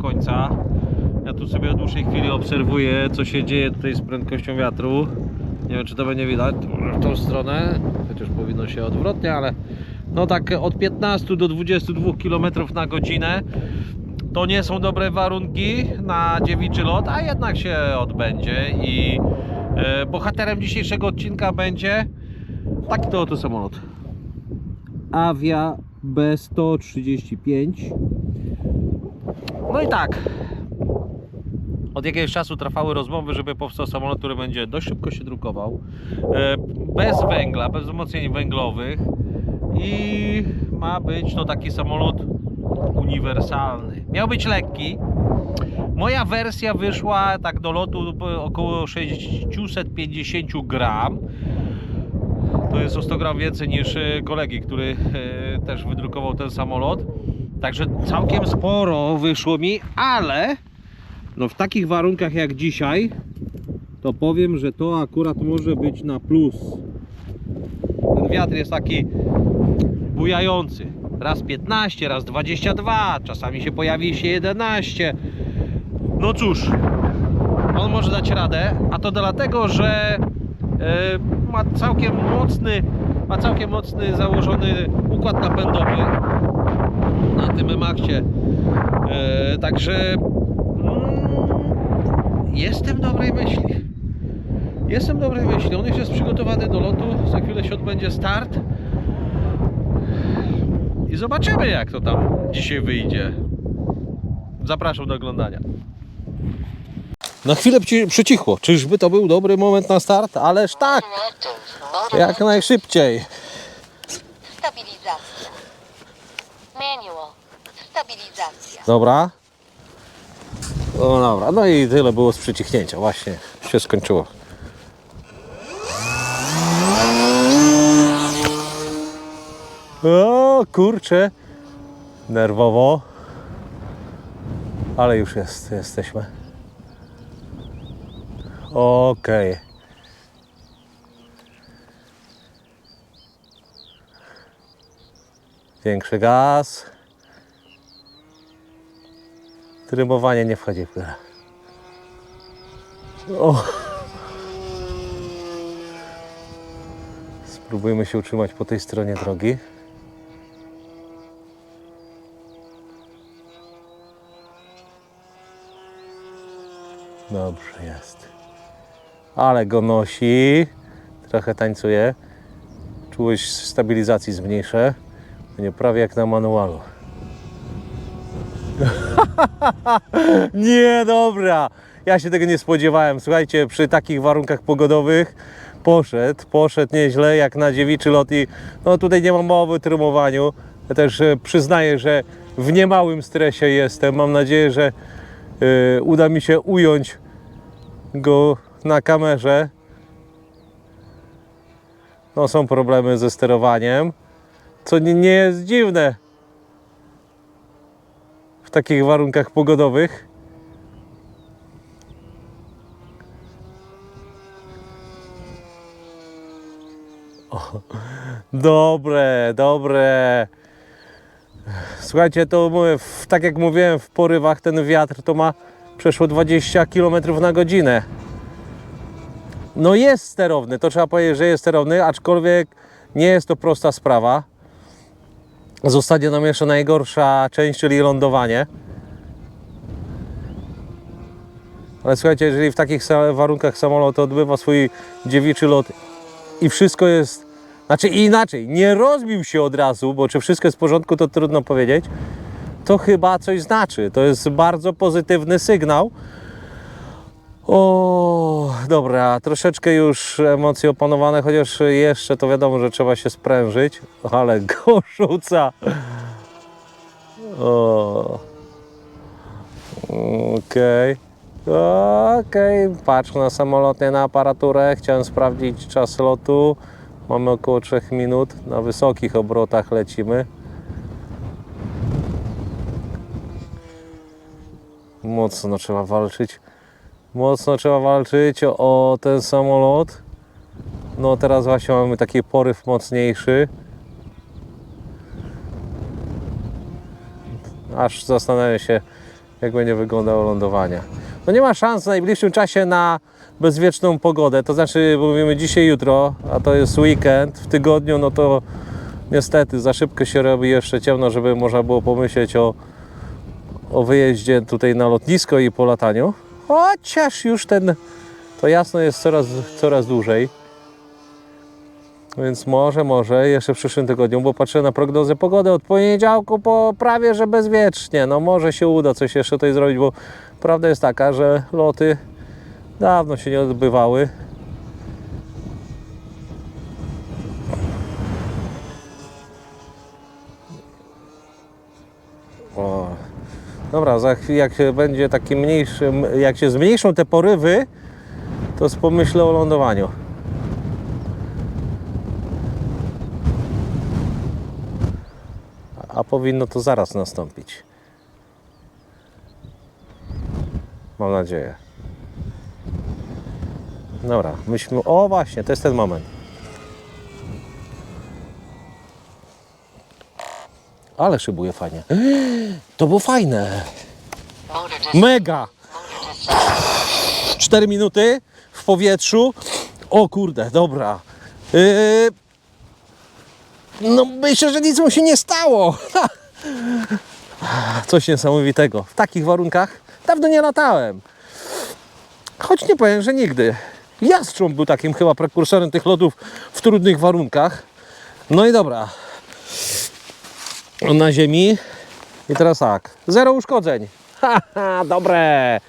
końca. Ja tu sobie od dłuższej chwili obserwuję, co się dzieje tutaj z prędkością wiatru. Nie wiem, czy to będzie widać w tą stronę, chociaż powinno się odwrotnie, ale no tak od 15 do 22 km na godzinę. To nie są dobre warunki na dziewiczy lot, a jednak się odbędzie i bohaterem dzisiejszego odcinka będzie taki to oto samolot. Avia B135. No i tak, od jakiegoś czasu trwały rozmowy, żeby powstał samolot, który będzie dość szybko się drukował, bez węgla, bez wzmocnień węglowych i ma być to taki samolot uniwersalny. Miał być lekki. Moja wersja wyszła tak do lotu około 650 gram. To jest o 100 gram więcej niż kolegi, który też wydrukował ten samolot. Także całkiem sporo wyszło mi, ale no w takich warunkach jak dzisiaj, to powiem, że to akurat może być na plus. Ten wiatr jest taki bujający. Raz 15, raz 22, czasami się pojawi się 11. No cóż, on może dać radę, a to dlatego, że ma całkiem mocny założony układ napędowy na tym Maxie. Także jestem dobrej myśli. On już jest przygotowany do lotu. Za chwilę się odbędzie start. I zobaczymy, jak to tam dzisiaj wyjdzie. Zapraszam do oglądania. Na chwilę przycichło. Czyżby to był dobry moment na start? Ależ tak! Jak najszybciej. Stabilizacja. Manual. Stabilizacja. Dobra. O, dobra. No i tyle było z przycichnięcia. Właśnie się skończyło. O kurczę. Nerwowo. Ale już jesteśmy. Okej. Większy gaz. Trymowanie nie wchodzi w grę. O. Spróbujmy się utrzymać po tej stronie drogi. Dobrze jest. Ale go nosi. Trochę tańcuje. Czułość stabilizacji zmniejszę. Będzie prawie jak na manualu. Nie, dobra. Ja się tego nie spodziewałem. Słuchajcie, przy takich warunkach pogodowych poszedł nieźle, jak na dziewiczy lot i no tutaj nie ma mowy o trymowaniu. Ja też przyznaję, że w niemałym stresie jestem. Mam nadzieję, że uda mi się ująć go na kamerze. No są problemy ze sterowaniem, co nie jest dziwne w takich warunkach pogodowych. O, dobre. Słuchajcie, to mówię, tak jak mówiłem, w porywach ten wiatr to ma przeszło 20 km na godzinę. No jest sterowny, to trzeba powiedzieć, że jest sterowny, aczkolwiek nie jest to prosta sprawa. Zostanie nam jeszcze najgorsza część, czyli lądowanie. Ale słuchajcie, jeżeli w takich warunkach samolot odbywa swój dziewiczy lot i wszystko jest, znaczy inaczej, nie rozbił się od razu, bo czy wszystko jest w porządku, to trudno powiedzieć, to chyba coś znaczy. To jest bardzo pozytywny sygnał. O, dobra, troszeczkę już emocje opanowane, chociaż jeszcze to wiadomo, że trzeba się sprężyć, ale go rzuca. O. Okej, patrz na samolot, nie na aparaturę. Chciałem sprawdzić czas lotu. Mamy około 3 minut, na wysokich obrotach lecimy. Mocno trzeba walczyć. O ten samolot. No teraz właśnie mamy taki poryw mocniejszy. Aż zastanawiam się, jak będzie wyglądało lądowanie. No nie ma szans w najbliższym czasie na bezwieczną pogodę, to znaczy, bo mówimy dzisiaj, jutro, a to jest weekend, w tygodniu, no to niestety za szybko się robi jeszcze ciemno, żeby można było pomyśleć o wyjeździe tutaj na lotnisko i po lataniu. Chociaż już to jasno jest coraz dłużej. Więc może jeszcze w przyszłym tygodniu, bo patrzę na prognozę pogody od poniedziałku po prawie że bezwiecznie. No może się uda coś jeszcze tutaj zrobić, bo prawda jest taka, że loty dawno się nie odbywały. O. Dobra, jak będzie taki mniejszy, jak się zmniejszą te porywy, to pomyślę o lądowaniu. A powinno to zaraz nastąpić. Mam nadzieję. Dobra, myślmy. O właśnie, to jest ten moment. Ale szybuje fajnie. To było fajne. Mega! 4 minuty w powietrzu. O kurde, dobra. No myślę, że nic mu się nie stało. Coś niesamowitego. W takich warunkach dawno nie latałem. Choć nie powiem, że nigdy. Jastrząb był takim chyba prekursorem tych lotów w trudnych warunkach. No i dobra. Na ziemi. I teraz tak. 0 uszkodzeń. Haha, dobre.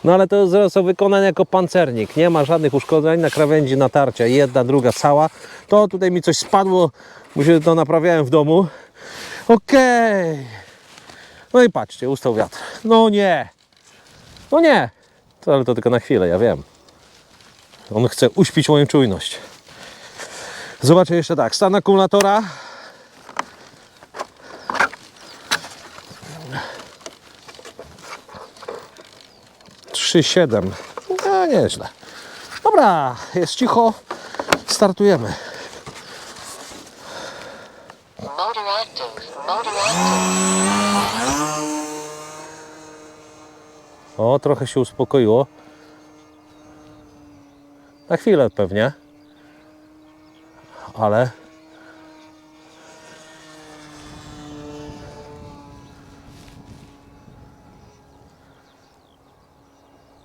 No ale to został wykonany jako pancernik. Nie ma żadnych uszkodzeń na krawędzi natarcia. Jedna, druga cała. To tutaj mi coś spadło. Bo się to naprawiałem w domu. Okej. No i patrzcie, ustał wiatr. No nie. No nie. Ale to tylko na chwilę, ja wiem. On chce uśpić moją czujność. Zobaczę jeszcze tak. Stan akumulatora. (3,7). No nieźle. Dobra, jest cicho. Startujemy. Motor active. Motor active. O, trochę się uspokoiło. Na chwilę pewnie. Ale...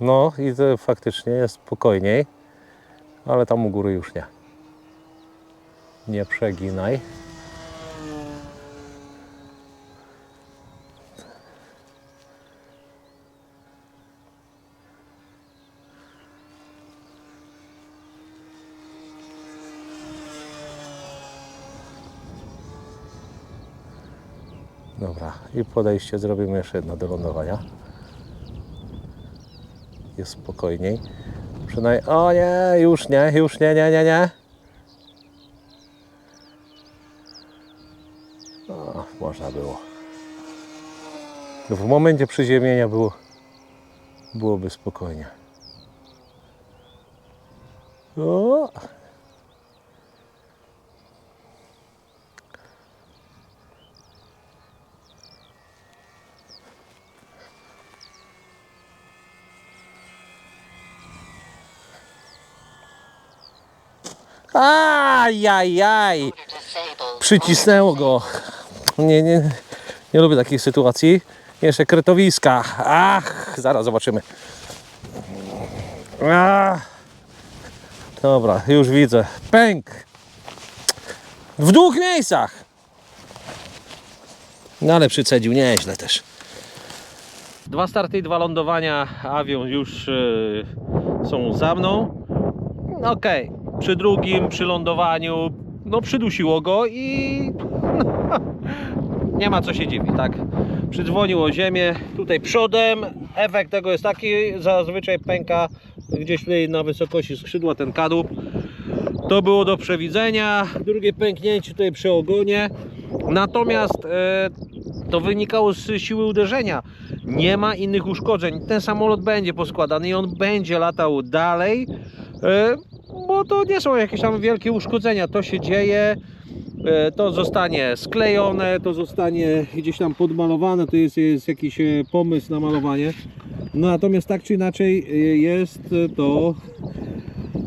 No i to faktycznie jest spokojniej. Ale tam u góry już nie. Nie przeginaj. Dobra, i podejście zrobimy jeszcze jedno do lądowania. Jest spokojniej. Przynajmniej... O nie, już nie, nie. O, można było. W momencie przyziemienia byłoby spokojnie. O! Ajajaj! Przycisnęło go. Nie lubię takich sytuacji. Jeszcze kretowiska. Ach, zaraz zobaczymy. Ach. Dobra, już widzę. Pęk. W 2 miejscach. No ale przycedził nieźle też. 2 starty i 2 lądowania. Avion już są za mną. Okej. Przy drugim, przy lądowaniu, no przydusiło go i nie ma co się dziwić, tak? Przydzwonił o ziemię tutaj przodem. Efekt tego jest taki, zazwyczaj pęka gdzieś tutaj na wysokości skrzydła ten kadłub. To było do przewidzenia. Drugie pęknięcie tutaj przy ogonie. Natomiast to wynikało z siły uderzenia. Nie ma innych uszkodzeń. Ten samolot będzie poskładany i on będzie latał dalej. Bo to nie są jakieś tam wielkie uszkodzenia, to się dzieje. To zostanie sklejone, to zostanie gdzieś tam podmalowane, to jest jakiś pomysł na malowanie. No, natomiast tak czy inaczej jest to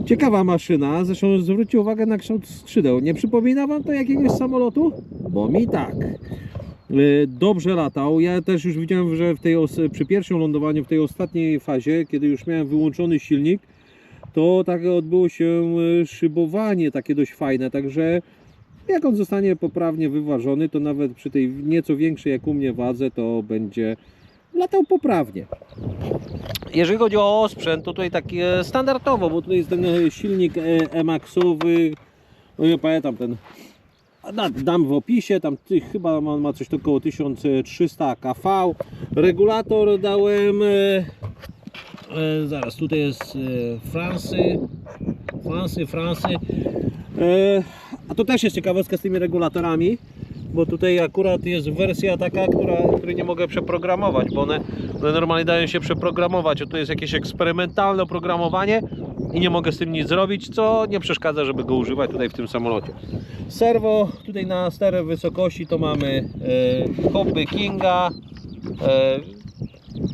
ciekawa maszyna. Zresztą zwróćcie uwagę na kształt skrzydeł. Nie przypomina Wam to jakiegoś samolotu? Bo mi tak. Dobrze latał. Ja też już widziałem, że przy pierwszym lądowaniu, w tej ostatniej fazie, kiedy już miałem wyłączony silnik, to tak odbyło się szybowanie takie dość fajne. Także jak on zostanie poprawnie wyważony, to nawet przy tej nieco większej jak u mnie wadze, to będzie latał poprawnie. Jeżeli chodzi o osprzęt, to tutaj taki standardowo, bo tutaj jest ten silnik Emaxowy, no nie pamiętam ten, dam w opisie, tam chyba ma coś około 1300 kV. Regulator dałem, zaraz, tutaj jest Fransy. A to też jest ciekawostka z tymi regulatorami, bo tutaj akurat jest wersja taka, której nie mogę przeprogramować, bo one normalnie dają się przeprogramować. To jest jakieś eksperymentalne oprogramowanie i nie mogę z tym nic zrobić, co nie przeszkadza, żeby go używać tutaj w tym samolocie. Serwo tutaj na stare wysokości to mamy Hobby Kinga.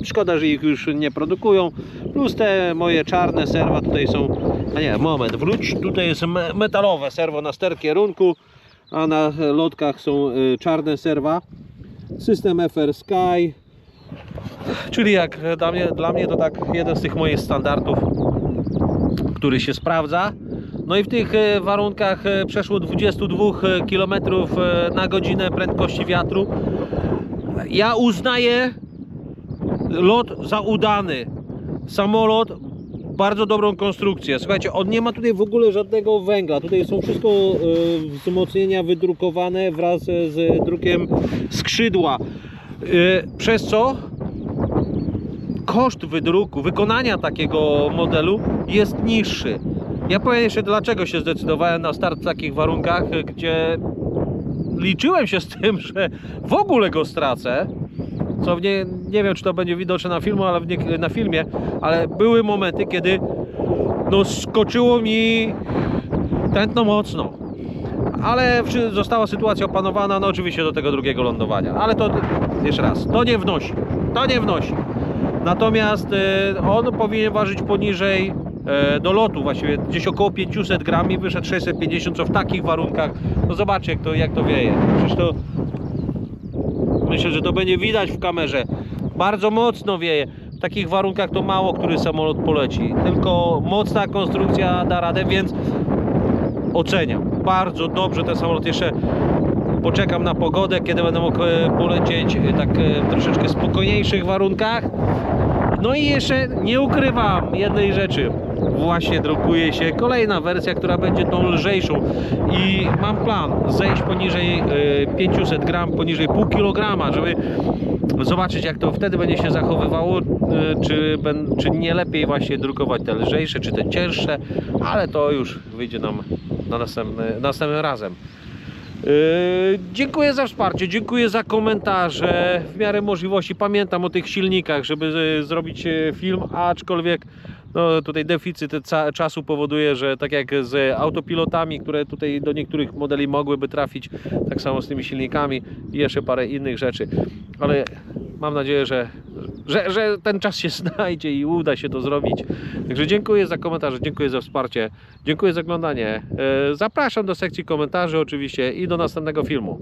Szkoda, że ich już nie produkują. Plus te moje czarne serwa tutaj są. A nie, moment, wróć. Tutaj jest metalowe serwo na ster kierunku, a na lotkach są czarne serwa. System FR Sky, czyli jak dla mnie to tak jeden z tych moich standardów, który się sprawdza. No i w tych warunkach przeszło 22 km na godzinę prędkości wiatru. Ja uznaję lot za udany. Samolot, bardzo dobrą konstrukcję. Słuchajcie, on nie ma tutaj w ogóle żadnego węgla. Tutaj są wszystko wzmocnienia wydrukowane wraz z drukiem skrzydła. Przez co koszt wydruku, wykonania takiego modelu jest niższy. Ja powiem jeszcze, dlaczego się zdecydowałem na start w takich warunkach, gdzie liczyłem się z tym, że w ogóle go stracę. Co nie wiem, czy to będzie widoczne na filmie, ale były momenty, kiedy no, skoczyło mi tętno mocno. Ale została sytuacja opanowana, no oczywiście do tego drugiego lądowania. Ale to, jeszcze raz, to nie wnosi. Natomiast on powinien ważyć poniżej do lotu, właściwie gdzieś około 500 gram i wyszedł 650, co w takich warunkach, no zobaczcie jak to wieje. Przecież to myślę, że to będzie widać w kamerze. Bardzo mocno wieje. W takich warunkach to mało który samolot poleci. Tylko mocna konstrukcja da radę, więc oceniam. Bardzo dobrze ten samolot. Jeszcze poczekam na pogodę, kiedy będę mógł polecieć tak w troszeczkę spokojniejszych warunkach. No i jeszcze nie ukrywam jednej rzeczy. Właśnie drukuje się kolejna wersja, która będzie tą lżejszą i mam plan zejść poniżej 500 gram, poniżej pół kilograma, żeby zobaczyć, jak to wtedy będzie się zachowywało, czy nie lepiej właśnie drukować te lżejsze, czy te cięższe, ale to już wyjdzie nam na następnym razem. Dziękuję za wsparcie, dziękuję za komentarze. W miarę możliwości pamiętam o tych silnikach, żeby zrobić film, aczkolwiek no, tutaj deficyt czasu powoduje, że tak jak z autopilotami, które tutaj do niektórych modeli mogłyby trafić, tak samo z tymi silnikami i jeszcze parę innych rzeczy. Ale mam nadzieję, że ten czas się znajdzie i uda się to zrobić. Także dziękuję za komentarze, dziękuję za wsparcie, dziękuję za oglądanie. Zapraszam do sekcji komentarzy oczywiście i do następnego filmu.